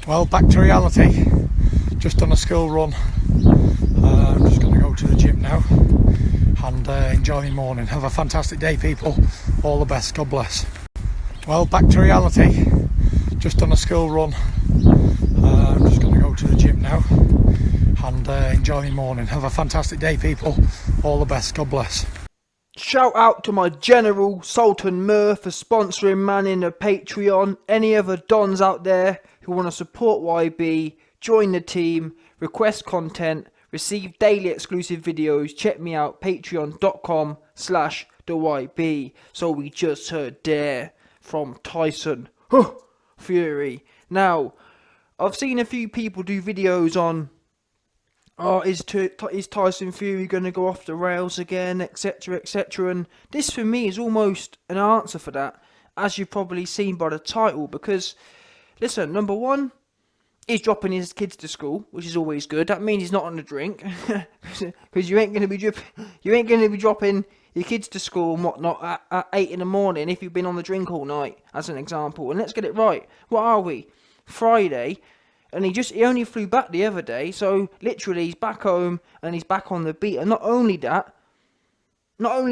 Well, back to reality. Just done a school run. I'm just going to go to the gym now and enjoy my morning. Have a fantastic day, people. All the best. God bless. Well, back to reality. Just done a school run. I'm just going to go to the gym now and enjoy my morning. Have a fantastic day, people. All the best. God bless. Shout out to my General Sultan Mur for sponsoring man in a Patreon. Any other dons out there who want to support YB, join the team, request content, receive daily exclusive videos, check me out, patreon.com/theyb. So we just heard there from Tyson Fury. Now, I've seen a few people do videos on, is Tyson Fury going to go off the rails again, etc, etc. And this for me is almost an answer for that, as you've probably seen by the title. Because, listen, number one, he's dropping his kids to school, which is always good. That means he's not on the drink, because you ain't going to be dropping your kids to school and whatnot at 8 in the morning if you've been on the drink all night, as an example. And let's get it right. What are we? Friday. And he only flew back the other day, so literally he's back home and he's back on the beat. And not only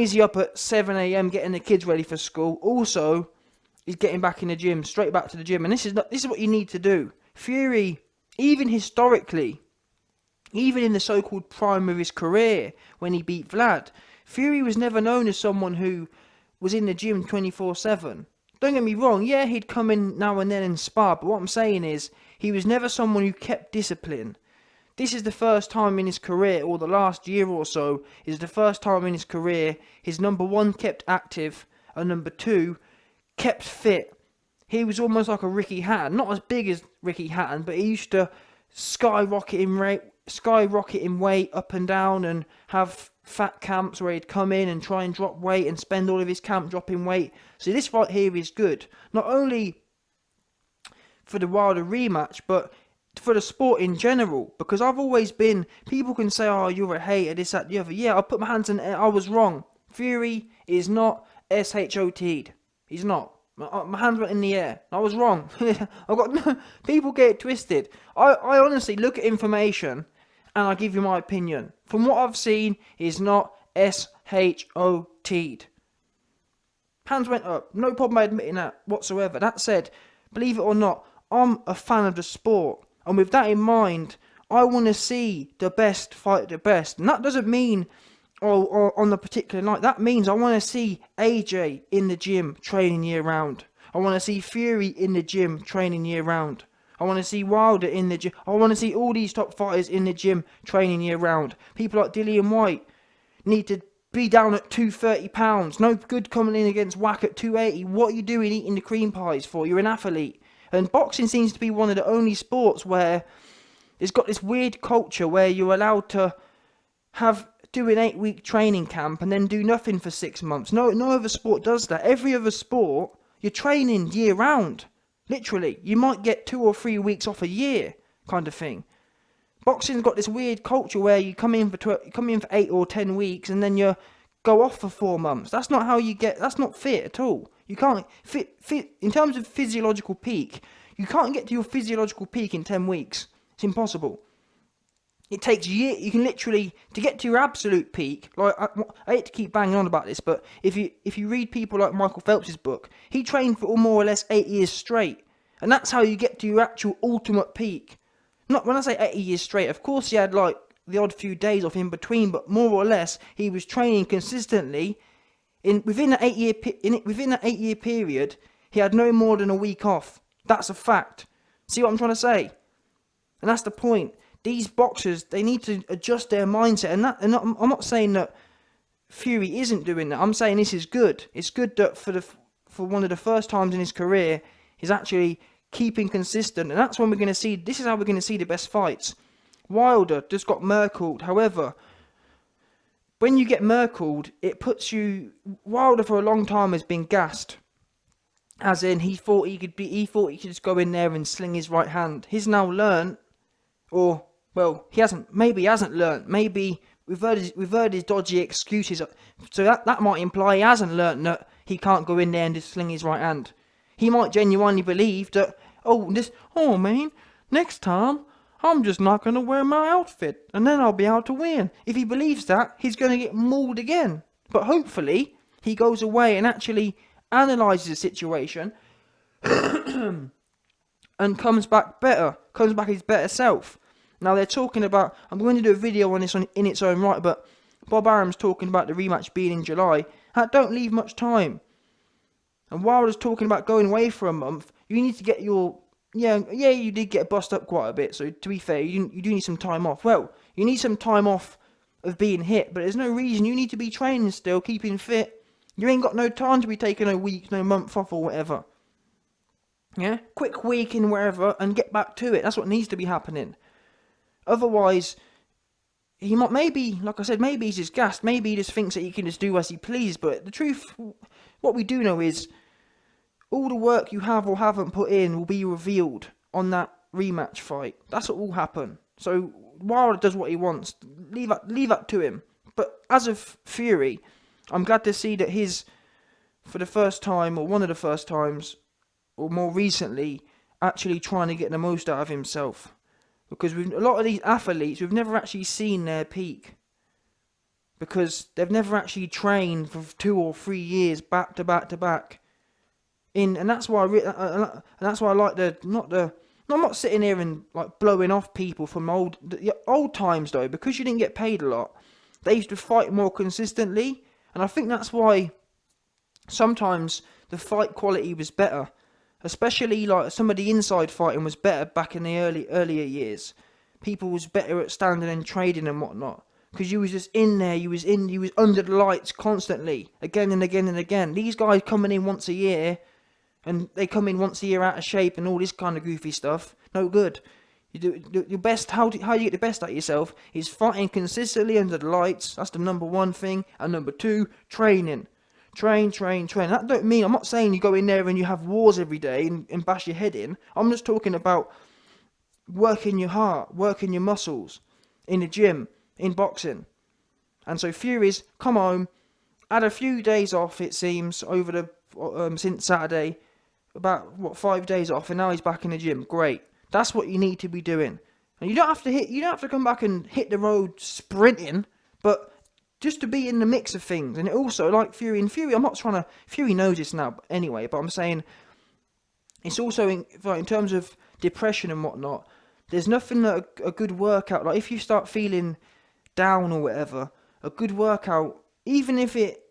is he up at 7 a.m. getting the kids ready for school, also he's getting back in the gym, straight back to the gym. And this is what you need to do. Fury, even historically, even in the so-called prime of his career when he beat Vlad, Fury was never known as someone who was in the gym 24/7. Don't get me wrong, yeah, he'd come in now and then and spar, but what I'm saying is, he was never someone who kept discipline. This is the first time in his career, or the last year or so, is the first time in his career, his number one kept active, and number two, kept fit. He was almost like a Ricky Hatton, not as big as Ricky Hatton, but he used to skyrocket in weight up and down, and have fat camps where he'd come in and try and drop weight and spend all of his camp dropping weight. So this right here is good. Not only for the Wilder rematch, but for the sport in general. Because I've always been, people can say, oh, you're a hater, this, that, the other. Yeah, I'll put my hands in it, I was wrong. Fury is not SHOT'd. He's not. My hands went in the air. I was wrong. People get it twisted. I honestly look at information and I give you my opinion. From what I've seen, he's not SHOT'd. Hands went up. No problem admitting that whatsoever. That said, believe it or not, I'm a fan of the sport. And with that in mind, I want to see the best fight the best. And that doesn't mean on the particular night. That means I want to see AJ in the gym training year round. I want to see Fury in the gym training year round. I want to see Wilder in the gym. I want to see all these top fighters in the gym training year round. People like Dillian White need to be down at 230 pounds. No good coming in against Wack at 280. What are you doing eating the cream pies for? You're an athlete. And boxing seems to be one of the only sports where it's got this weird culture where you're allowed to do an 8-week training camp and then do nothing for 6 months. No other sport does that. Every other sport, you're training year round. Literally. You might get 2 or 3 weeks off a year, kind of thing. Boxing's got this weird culture where you come in for 8 or 10 weeks and then you go off for 4 months. That's not how you get. That's not fit at all. You can't fit in terms of physiological peak. You can't get to your physiological peak in 10 weeks. It's impossible. It takes years. You can literally, to get to your absolute peak. Like I hate to keep banging on about this, but if you read people like Michael Phelps' book, he trained for more or less 8 years straight, and that's how you get to your actual ultimate peak. Not when I say 80 years straight, of course he had like the odd few days off in between, but more or less he was training consistently. Within that 8 year period, he had no more than a week off. That's a fact. See what I'm trying to say? And that's the point. These boxers, they need to adjust their mindset, and I'm not saying that Fury isn't doing that. I'm saying this is good. It's good that for one of the first times in his career, he's actually keeping consistent, and that's when we're going to see. This is how we're going to see the best fights. Wilder just got Merkled. However, when you get Merkled, it puts you. Wilder for a long time has been gassed, as in he thought he could just go in there and sling his right hand. He's now learned, or well, he hasn't. Maybe he hasn't learned. Maybe we've heard his dodgy excuses. So that might imply he hasn't learned that he can't go in there and just sling his right hand. He might genuinely believe that. Oh man, next time, I'm just not going to wear my outfit, and then I'll be able to win. If he believes that, he's going to get mauled again. But hopefully, he goes away and actually analyses the situation and comes back his better self. Now they're talking about, I'm going to do a video on this in its own right, but Bob Arum's talking about the rematch being in July. That don't leave much time. And Wilder's talking about going away for a month. You need to get your... Yeah, you did get bust up quite a bit, so to be fair, you do need some time off. Well, you need some time off of being hit, but there's no reason. You need to be training still, keeping fit. You ain't got no time to be taking a week, no month off or whatever. Yeah? Quick week in wherever and get back to it. That's what needs to be happening. Otherwise, he might, maybe, like I said, maybe he's just gassed. Maybe he just thinks that he can just do as he pleases. But the truth, what we do know is, all the work you have or haven't put in will be revealed on that rematch fight. That's what will happen. So Wilder does what he wants. Leave that to him. But as of Fury, I'm glad to see that for the first time, or one of the first times, or more recently, actually trying to get the most out of himself. Because a lot of these athletes, we've never actually seen their peak. Because they've never actually trained for 2 or 3 years back to back to back. And that's why I like I'm not sitting here and like blowing off people from old times though, because you didn't get paid a lot. They used to fight more consistently, and I think that's why sometimes the fight quality was better, especially like some of the inside fighting was better back in the earlier years. People was better at standing and trading and whatnot, because you was just in there, you was under the lights constantly, again and again and again. These guys coming in once a year. And they come in once a year out of shape and all this kind of goofy stuff. No good. You do your best. How you get the best out of yourself is fighting consistently under the lights. That's the number one thing. And number 2, training. Train. That don't mean, I'm not saying you go in there and you have wars every day and bash your head in. I'm just talking about working your heart, working your muscles in the gym, in boxing. And so Fury's come home, had a few days off, it seems, over the since Saturday. About 5 days off, and now he's back in the gym. Great. That's what you need to be doing. And you don't have to come back and hit the road sprinting, but just to be in the mix of things. And also, like Fury, I'm not trying to... Fury knows this now anyway, but I'm saying it's also in terms of depression and whatnot, there's nothing that a good workout, like if you start feeling down or whatever, a good workout, even if it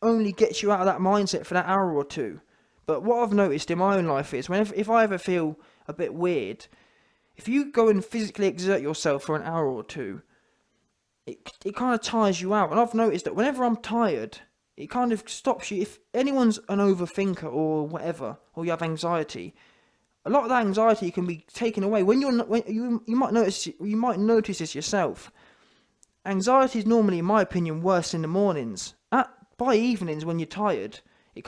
only gets you out of that mindset for that hour or two. But what I've noticed in my own life is, if I ever feel a bit weird, if you go and physically exert yourself for an hour or two, it kind of tires you out. And I've noticed that whenever I'm tired, it kind of stops you. If anyone's an overthinker or whatever, or you have anxiety, a lot of that anxiety can be taken away. You might notice this yourself. Anxiety is normally, in my opinion, worse in the mornings. By evenings, when you're tired, it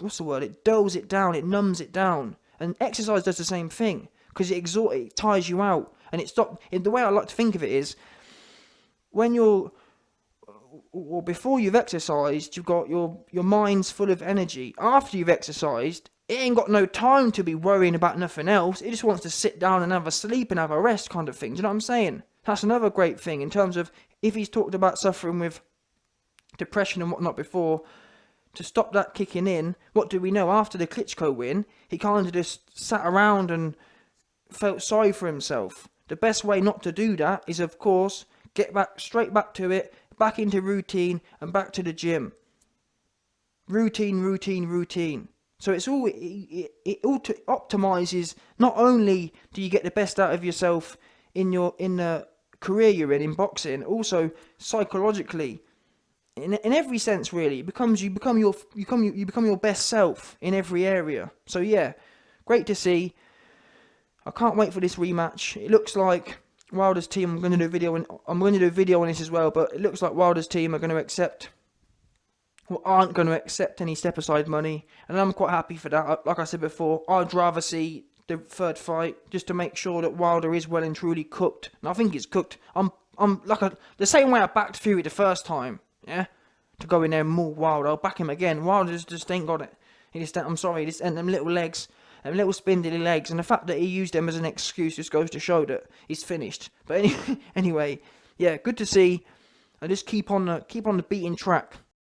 what's the word? It dulls it down, it numbs it down. And exercise does the same thing, because it tires you out. And the way I like to think of it is, before you've exercised, you've got your mind's full of energy. After you've exercised, it ain't got no time to be worrying about nothing else. It just wants to sit down and have a sleep and have a rest kind of thing. Do you know what I'm saying? That's another great thing in terms of, if he's talked about suffering with depression and whatnot before, to stop that kicking in, what do we know? After the Klitschko win, he kind of just sat around and felt sorry for himself. The best way not to do that is, of course, get straight back to it, back into routine, and back to the gym. Routine. So it optimizes. Not only do you get the best out of yourself in the career you're in boxing, also psychologically, in every sense, really, you become your best self in every area. So yeah, great to see. I can't wait for this rematch. It looks like Wilder's team. I'm going to do a video on this as well. But it looks like Wilder's team are going to aren't going to accept any step aside money, and I'm quite happy for that. Like I said before, I'd rather see the third fight just to make sure that Wilder is well and truly cooked. And I think it's cooked. I'm the same way I backed Fury the first time. Yeah, to go in there and maul Wilder. I'll back him again. Wilder just ain't got it. I'm sorry, and them little legs, them little spindly legs, and the fact that he used them as an excuse just goes to show that he's finished. But anyway, yeah, good to see. I just keep on the beaten track.